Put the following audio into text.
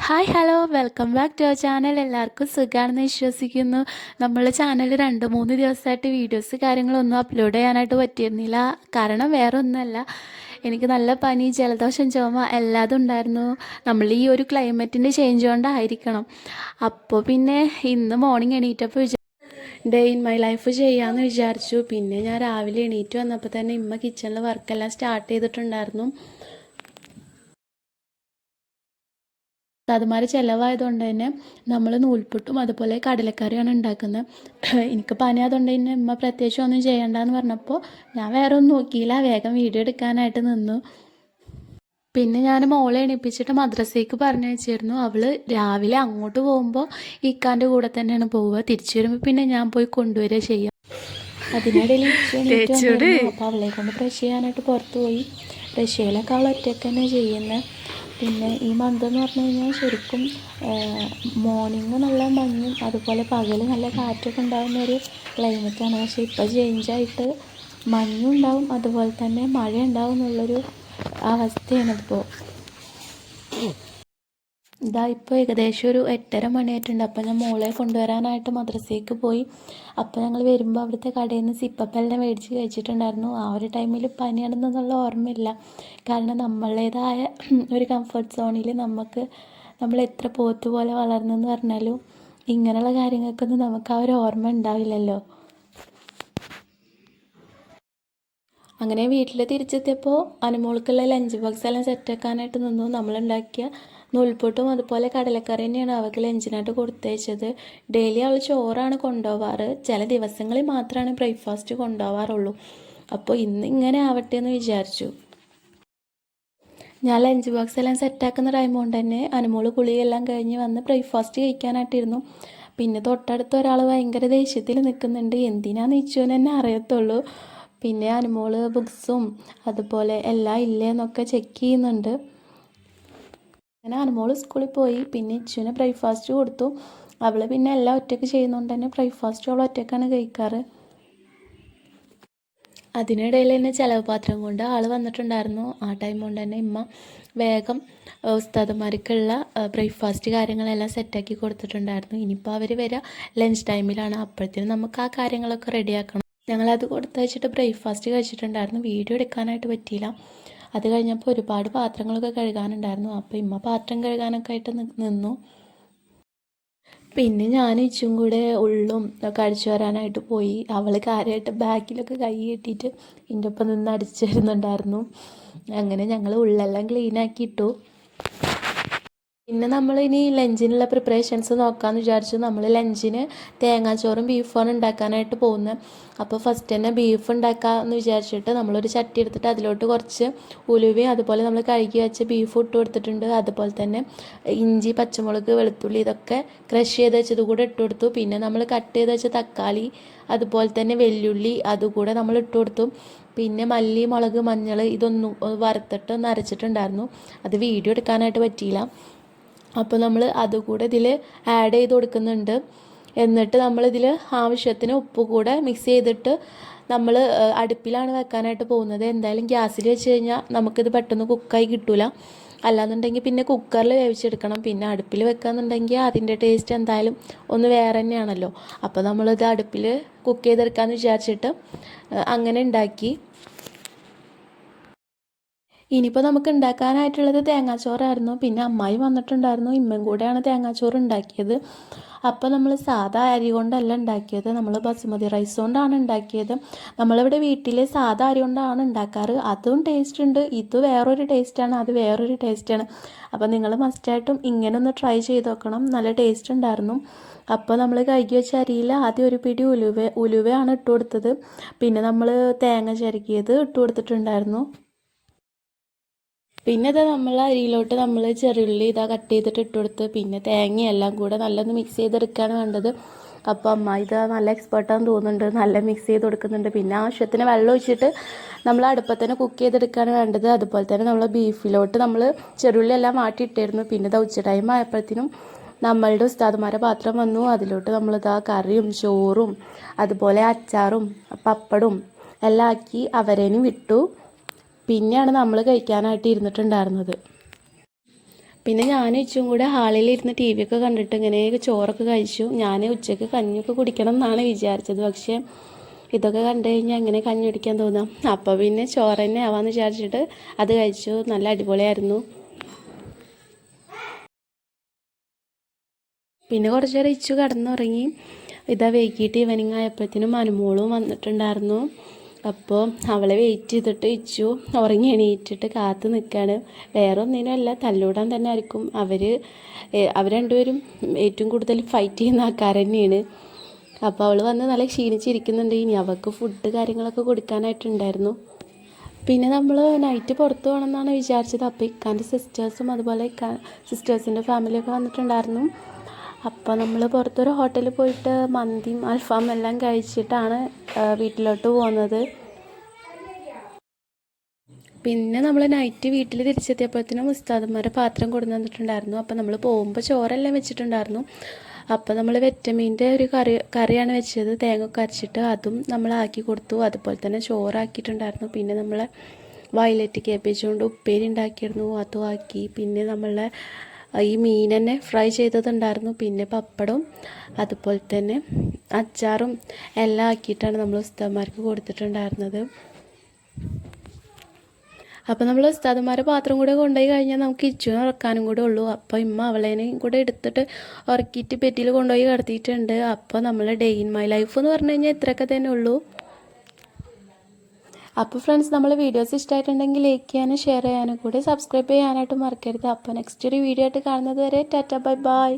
Hi hello welcome back to our channel. എല്ലാവർക്കും സുഖമാണെന്ന് വിശ്വസിക്കുന്നു. നമ്മളുടെ ചാനൽ 2-3 ദിവസമായിട്ട് വീഡിയോസ് കാര്യങ്ങളൊന്നും അപ്ലോഡ് ചെയ്യാനായിട്ട് പറ്റിയിരുന്നില്ല. കാരണം വേറെ ഒന്നുമല്ല, എനിക്ക് നല്ല പനി, ജലദോഷം, ചുമ എല്ലാതും ഉണ്ടായിരുന്നു. നമ്മൾ ഈ ഒരു ക്ലൈമറ്റിൻ്റെ ചേഞ്ച് കൊണ്ടായിരിക്കണം. അപ്പോൾ പിന്നെ ഇന്ന് മോർണിംഗ് എണീറ്റപ്പോൾ ഡേ ഇൻ മൈ ലൈഫ് ചെയ്യാമെന്ന് വിചാരിച്ചു. പിന്നെ ഞാൻ രാവിലെ എണീറ്റ് വന്നപ്പോൾ തന്നെ ഇമ്മ കിച്ചണിൽ വർക്കെല്ലാം സ്റ്റാർട്ട് ചെയ്തിട്ടുണ്ടായിരുന്നു. അതുമാതിരി ചിലവായതുകൊണ്ട് തന്നെ നമ്മൾ നൂൽപുട്ടും അതുപോലെ കടലക്കറിയാണ് ഉണ്ടാക്കുന്നത്. എനിക്ക് പനി ആയതുകൊണ്ട് തന്നെ ഉമ്മ പ്രത്യേകിച്ച് ഒന്നും ചെയ്യണ്ടെന്ന് പറഞ്ഞപ്പോൾ ഞാൻ വേറെ ഒന്നും നോക്കിയില്ല, വേഗം വീഡിയോ എടുക്കാനായിട്ട് നിന്നു. പിന്നെ ഞാൻ മോളെ എണീപ്പിച്ചിട്ട് മദ്രസയ്ക്ക് പറഞ്ഞയച്ചിരുന്നു. അവൾ രാവിലെ അങ്ങോട്ട് പോകുമ്പോൾ ഇക്കാൻ്റെ കൂടെ തന്നെയാണ് പോവുക. തിരിച്ചു വരുമ്പോൾ പിന്നെ ഞാൻ പോയി കൊണ്ടുവരിക ചെയ്യാം. അതിനിടയിൽ അപ്പോൾ അവളെ കൊണ്ട് ബ്രഷ് ചെയ്യാനായിട്ട് പുറത്ത് പോയി. ബ്രഷ് ചെയ്യലൊക്കെ അവൾ ഒറ്റയ്ക്ക് തന്നെ ചെയ്യുന്നത്. പിന്നെ ഈ മന്ത് എന്ന് പറഞ്ഞു കഴിഞ്ഞാൽ ശരിക്കും മോർണിംഗ് നല്ല മഞ്ഞും അതുപോലെ പകൽ നല്ല കാറ്റൊക്കെ ഉണ്ടാകുന്ന ഒരു ക്ലൈമറ്റാണ്. പക്ഷേ ഇപ്പോൾ ചേഞ്ചായിട്ട് മഞ്ഞും ഉണ്ടാവും അതുപോലെ തന്നെ മഴ ഉണ്ടാവും എന്നുള്ളൊരു അവസ്ഥയാണ് ഇപ്പോൾ. ഇതാ ഇപ്പോൾ ഏകദേശം ഒരു 8:30 മണിയായിട്ടുണ്ട്. അപ്പോൾ ഞാൻ മോളെ കൊണ്ടുവരാനായിട്ട് മദ്രസയ്ക്ക് പോയി. അപ്പോൾ ഞങ്ങൾ വരുമ്പോൾ അവിടുത്തെ കടയിൽ നിന്ന് സിപ്പപ്പെല്ലാം മേടിച്ച് കഴിച്ചിട്ടുണ്ടായിരുന്നു. ആ ഒരു ടൈമിൽ പനിയാണെന്നുള്ള ഓർമ്മയില്ല. കാരണം നമ്മളേതായ ഒരു കംഫർട്ട് സോണിൽ നമ്മൾ എത്ര പോത്ത് പോലെ വളർന്നെന്ന് പറഞ്ഞാലും ഇങ്ങനെയുള്ള കാര്യങ്ങൾക്കൊന്നും നമുക്ക് ആ ഒരു ഓർമ്മ ഉണ്ടാവില്ലല്ലോ. അങ്ങനെ വീട്ടിൽ തിരിച്ചെത്തിയപ്പോൾ അനുമോൾക്കുള്ള ലഞ്ച് ബോക്സ് എല്ലാം സെറ്റാക്കാനായിട്ട് നിന്നു. നമ്മളുണ്ടാക്കിയ നൂൽപുട്ടും അതുപോലെ കടലക്കറി തന്നെയാണ് അവൾക്ക് ലഞ്ചിനായിട്ട് കൊടുത്തയച്ചത്. ഡെയിലി അവൾ ചോറാണ് കൊണ്ടുപോവാറ്. ചില ദിവസങ്ങളിൽ മാത്രമാണ് ബ്രേക്ക്ഫാസ്റ്റ് കൊണ്ടുപോവാറുള്ളൂ. അപ്പോൾ ഇന്ന് ഇങ്ങനെ ആവട്ടെ എന്ന് വിചാരിച്ചു. ഞാൻ ലഞ്ച് ബോക്സ് എല്ലാം സെറ്റാക്കുന്ന ടൈം കൊണ്ട് തന്നെ അനുമോൾ കുളിയെല്ലാം കഴിഞ്ഞ് വന്ന് ബ്രേക്ക്ഫാസ്റ്റ് കഴിക്കാനായിട്ടിരുന്നു. പിന്നെ തൊട്ടടുത്ത് ഒരാൾ ഭയങ്കര ദേഷ്യത്തിൽ നിൽക്കുന്നുണ്ട്. എന്തിനാന്ന് ഇച്ചുവിന് തന്നെ അറിയത്തുള്ളൂ. പിന്നെ അനുമോൾ ബുക്സും അതുപോലെ എല്ലാം ഇല്ലേ എന്നൊക്കെ ചെക്ക് ചെയ്യുന്നുണ്ട്. അങ്ങനെ അനുമോൾ സ്കൂളിൽ പോയി. പിന്നെ ഇച്ചുവിന് ബ്രേക്ക്ഫാസ്റ്റ് കൊടുത്തു. അവൾ പിന്നെ എല്ലാം ഒറ്റയ്ക്ക് ചെയ്യുന്നതുകൊണ്ട് തന്നെ ബ്രേക്ക്ഫാസ്റ്റ് അവൾ ഒറ്റയ്ക്കാണ് കഴിക്കാറ്. അതിനിടയിൽ തന്നെ ചിലവ് പാത്രം കൊണ്ട് ആൾ വന്നിട്ടുണ്ടായിരുന്നു. ആ ടൈം കൊണ്ട് തന്നെ ഇമ്മ വേഗം ഉസ്താദന്മാർക്കുള്ള ബ്രേക്ക്ഫാസ്റ്റ് കാര്യങ്ങളെല്ലാം സെറ്റാക്കി കൊടുത്തിട്ടുണ്ടായിരുന്നു. ഇനിയിപ്പോൾ അവർ വരിക ലഞ്ച് ടൈമിലാണ്. അപ്പോഴത്തേനും നമുക്ക് ആ കാര്യങ്ങളൊക്കെ റെഡിയാക്കണം. ഞങ്ങളത് കൊടുത്തയച്ചിട്ട് ബ്രേക്ക്ഫാസ്റ്റ് കഴിച്ചിട്ടുണ്ടായിരുന്നു. വീഡിയോ എടുക്കാനായിട്ട് പറ്റിയില്ല. അത് കഴിഞ്ഞപ്പോൾ ഒരുപാട് പാത്രങ്ങളൊക്കെ കഴുകാനുണ്ടായിരുന്നു. അപ്പോൾ ഇമ്മ പാത്രം കഴുകാനൊക്കെ ആയിട്ട് നിന്നു. പിന്നെ ഞാൻ ഇച്ചും കൂടെ ഉള്ളും ഒക്കെ അടിച്ചു വരാനായിട്ട് പോയി. അവൾ കാര്യമായിട്ട് ബാക്കിലൊക്കെ കൈ കെട്ടിയിട്ട് എൻ്റെ ഒപ്പം നിന്ന് അടിച്ചു വരുന്നുണ്ടായിരുന്നു. അങ്ങനെ ഞങ്ങൾ ഉള്ളെല്ലാം ക്ലീനാക്കി ഇട്ടു. പിന്നെ നമ്മളിനി ലഞ്ചിനുള്ള പ്രിപ്പറേഷൻസ് നോക്കാമെന്ന് വിചാരിച്ചു. നമ്മൾ ലഞ്ചിന് തേങ്ങാച്ചോറും ബീഫാണ് ഉണ്ടാക്കാനായിട്ട് പോകുന്നത്. അപ്പോൾ ഫസ്റ്റ് തന്നെ ബീഫ് ഉണ്ടാക്കാമെന്ന് വിചാരിച്ചിട്ട് നമ്മളൊരു ചട്ടി എടുത്തിട്ട് അതിലോട്ട് കുറച്ച് ഉലുവയും അതുപോലെ നമ്മൾ കഴുകി വെച്ച് ബീഫ് ഇട്ട് കൊടുത്തിട്ടുണ്ട്. അതുപോലെ തന്നെ ഇഞ്ചി, പച്ചമുളക്, വെളുത്തുള്ളി ഇതൊക്കെ ക്രഷ് ചെയ്ത് വെച്ചത് കൂടെ ഇട്ട് കൊടുത്തു. പിന്നെ നമ്മൾ കട്ട് ചെയ്ത് വെച്ച തക്കാളി അതുപോലെ തന്നെ വെല്ലുള്ളി അതുകൂടെ നമ്മൾ ഇട്ട് കൊടുത്തു. പിന്നെ മല്ലി, മുളക്, മഞ്ഞൾ ഇതൊന്നും വറുത്തിട്ട് ഒന്ന് അരച്ചിട്ടുണ്ടായിരുന്നു. അത് വീഡിയോ എടുക്കാനായിട്ട് പറ്റിയില്ല. അപ്പോൾ നമ്മൾ അതുകൂടെ ഇതിൽ ആഡ് ചെയ്ത് കൊടുക്കുന്നുണ്ട്. എന്നിട്ട് നമ്മളിതിൽ ആവശ്യത്തിന് ഉപ്പ് കൂടെ മിക്സ് ചെയ്തിട്ട് നമ്മൾ അടുപ്പിലാണ് വെക്കാനായിട്ട് പോകുന്നത്. എന്തായാലും ഗ്യാസിൽ വെച്ച് കഴിഞ്ഞാൽ നമുക്കിത് പെട്ടെന്ന് കുക്കായി കിട്ടില്ല. അല്ലാന്നുണ്ടെങ്കിൽ പിന്നെ കുക്കറിൽ വേവിച്ചെടുക്കണം. പിന്നെ അടുപ്പിൽ വെക്കാന്നുണ്ടെങ്കിൽ അതിൻ്റെ ടേസ്റ്റ് എന്തായാലും ഒന്ന് വേറെ തന്നെയാണല്ലോ. അപ്പോൾ നമ്മളിത് അടുപ്പിൽ കുക്ക് ചെയ്തെടുക്കാമെന്ന് വിചാരിച്ചിട്ട് അങ്ങനെ ഉണ്ടാക്കി. ഇനിയിപ്പോൾ നമുക്ക് ഉണ്ടാക്കാനായിട്ടുള്ളത് തേങ്ങാച്ചോറായിരുന്നു. പിന്നെ അമ്മായി വന്നിട്ടുണ്ടായിരുന്നു. ഇമ്മയും കൂടെയാണ് തേങ്ങാച്ചോറ് ഉണ്ടാക്കിയത്. അപ്പോൾ നമ്മൾ സാധാ അരി കൊണ്ടല്ല ഉണ്ടാക്കിയത്, നമ്മൾ ബസുമതി റൈസ് കൊണ്ടാണ് ഉണ്ടാക്കിയത്. നമ്മളിവിടെ വീട്ടിൽ സാധാ അരി കൊണ്ടാണ് ഉണ്ടാക്കാറ്. അതും ടേസ്റ്റ് ഉണ്ട്. ഇത് വേറൊരു ടേസ്റ്റാണ്, അത് വേറൊരു ടേസ്റ്റാണ്. അപ്പോൾ നിങ്ങൾ മസ്റ്റായിട്ടും ഇങ്ങനെ ഒന്ന് ട്രൈ ചെയ്ത് നോക്കണം. നല്ല ടേസ്റ്റ് ഉണ്ടായിരുന്നു. അപ്പോൾ നമ്മൾ കഴുകി വെച്ച അരിയിൽ ആദ്യം ഒരു പിടി ഉലുവയാണ് ഇട്ട് കൊടുത്തത്. പിന്നെ നമ്മൾ തേങ്ങ ചിരകിയത് ഇട്ട് കൊടുത്തിട്ടുണ്ടായിരുന്നു. പിന്നെ ഇത് നമ്മൾ അരിയിലോട്ട് നമ്മൾ ചെറുള്ളി കട്ട് ചെയ്തിട്ട് ഇട്ട് കൊടുത്ത് പിന്നെ തേങ്ങയെല്ലാം കൂടെ നല്ലൊന്ന് മിക്സ് ചെയ്തെടുക്കുകയാണ് വേണ്ടത്. അപ്പോൾ അമ്മ ഇത് നല്ല എക്സ്പേർട്ടാന്ന് തോന്നുന്നുണ്ട്, നല്ല മിക്സ് ചെയ്ത് കൊടുക്കുന്നുണ്ട്. പിന്നെ ആവശ്യത്തിന് വെള്ളം ഒഴിച്ചിട്ട് നമ്മൾ അടുപ്പത്തന്നെ കുക്ക് ചെയ്തെടുക്കുകയാണ് വേണ്ടത്. അതുപോലെ തന്നെ നമ്മൾ ബീഫിലോട്ട് നമ്മൾ ചെറുള്ളി എല്ലാം മാറ്റിയിട്ടായിരുന്നു. പിന്നെ ഉച്ച ടൈം ആയപ്പോഴത്തേനും നമ്മളുടെ ഉസ്താദുമാരുടെ പാത്രം വന്നു. അതിലോട്ട് നമ്മളിതാ കറിയും ചോറും അതുപോലെ അച്ചാറും പപ്പടും എല്ലാം ആക്കി അവരേനും വിട്ടു. പിന്നെയാണ് നമ്മൾ കഴിക്കാനായിട്ട് ഇരുന്നിട്ടുണ്ടായിരുന്നത്. പിന്നെ ഞാനും ഇച്ചും കൂടെ ഹാളിലിരുന്ന് ടി വി ഒക്കെ കണ്ടിട്ട് ഇങ്ങനെ ചോറൊക്കെ കഴിച്ചു. ഞാൻ ഉച്ചയ്ക്ക് കഞ്ഞിയൊക്കെ കുടിക്കണം എന്നാണ് വിചാരിച്ചത്, പക്ഷേ ഇതൊക്കെ കണ്ടു കഴിഞ്ഞാൽ എങ്ങനെ കഞ്ഞി കുടിക്കാൻ തോന്നാം. അപ്പോൾ പിന്നെ ചോറ് തന്നെ ആവാമെന്ന് വിചാരിച്ചിട്ട് അത് കഴിച്ചു. നല്ല അടിപൊളിയായിരുന്നു. പിന്നെ കുറച്ച് നേരം ഇച്ചു കിടന്നുറങ്ങി. ഇതാ വൈകിട്ട് ഈവനിങ് ആയപ്പോഴത്തേനും അനുമോളും വന്നിട്ടുണ്ടായിരുന്നു. അപ്പോൾ അവളെ വെയിറ്റ് ചെയ്തിട്ട് ഇച്ചു ഉറങ്ങി എണീറ്റിട്ട് കാത്ത് നിൽക്കുകയാണ്. വേറെ ഒന്നിനുമല്ല, തല്ലൂടാൻ തന്നെ ആയിരിക്കും. അവർ രണ്ടുപേരും ഏറ്റവും കൂടുതൽ ഫൈറ്റ് ചെയ്യുന്ന ആൾക്കാർ തന്നെയാണ്. അപ്പോൾ അവൾ വന്ന് നല്ല ക്ഷീണിച്ചിരിക്കുന്നുണ്ട്. ഇനി അവൾക്ക് ഫുഡ് കാര്യങ്ങളൊക്കെ കൊടുക്കാനായിട്ടുണ്ടായിരുന്നു. പിന്നെ നമ്മൾ നൈറ്റ് പുറത്ത് പോകണമെന്നാണ് വിചാരിച്ചത്. അപ്പോൾ ഇക്കാൻ്റെ സിസ്റ്റേഴ്സും അതുപോലെ സിസ്റ്റേഴ്സിൻ്റെ ഫാമിലിയൊക്കെ വന്നിട്ടുണ്ടായിരുന്നു. അപ്പോൾ നമ്മൾ പുറത്തൊരു ഹോട്ടലിൽ പോയിട്ട് മന്തിയും അൽഫാമും എല്ലാം കഴിച്ചിട്ടാണ് വീട്ടിലോട്ട് പോകുന്നത്. പിന്നെ നമ്മൾ നൈറ്റ് വീട്ടിൽ തിരിച്ചെത്തിയപ്പോഴത്തേനും ഉസ്താദന്മാരെ പാത്രം കൊണ്ടു വന്നിട്ടുണ്ടായിരുന്നു. അപ്പോൾ നമ്മൾ പോകുമ്പോൾ ചോറെല്ലാം വെച്ചിട്ടുണ്ടായിരുന്നു. അപ്പോൾ നമ്മൾ വെറ്റമീൻ്റെ ഒരു കറിയാണ് വെച്ചത്, തേങ്ങയൊക്കെ അരച്ചിട്ട്. അതും നമ്മൾ ആക്കി കൊടുത്തു. അതുപോലെ തന്നെ ചോറാക്കിയിട്ടുണ്ടായിരുന്നു. പിന്നെ നമ്മൾ വയലറ്റ് കേബേജ് കൊണ്ട് ഉപ്പേരി ഉണ്ടാക്കിയിരുന്നു, അതും ആക്കി. പിന്നെ നമ്മളെ ഈ മീൻ തന്നെ ഫ്രൈ ചെയ്തതുണ്ടായിരുന്നു. പിന്നെ പപ്പടവും അതുപോലെ തന്നെ അച്ചാറും എല്ലാം ആക്കിയിട്ടാണ് നമ്മൾ ഉസ്താദന്മാർക്ക് കൊടുത്തിട്ടുണ്ടായിരുന്നത്. അപ്പോൾ നമ്മൾ ഉസ്താദന്മാരെ പാത്രം കൂടെ കൊണ്ടുപോയി കഴിഞ്ഞാൽ നമുക്ക് ഇച്ചുവിനെ ഉറക്കാനും കൂടെ ഉള്ളൂ. അപ്പോൾ ഇമ്മ അവളേനെയും കൂടെ എടുത്തിട്ട് ഉറക്കിയിട്ട് ബെഡിൽ കൊണ്ടുപോയി കിടത്തിയിട്ടുണ്ട്. അപ്പോൾ നമ്മൾ ഡേ ഇൻ മൈ ലൈഫ് എന്ന് പറഞ്ഞു കഴിഞ്ഞാൽ ഇത്രയൊക്കെ തന്നെ ഉള്ളൂ. അപ്പോൾ ഫ്രണ്ട്സ്, നമ്മൾ വീഡിയോസ് ഇഷ്ടമായിട്ടുണ്ടെങ്കിൽ ലൈക്ക് ചെയ്യാനും ഷെയർ ചെയ്യാനും കൂടി സബ്സ്ക്രൈബ് ചെയ്യാനായിട്ട് മറക്കരുത്. അപ്പോൾ നെക്സ്റ്റ് ഒരു വീഡിയോ ആയിട്ട് കാണുന്നത് വരെ ടാറ്റ ബൈ ബൈ.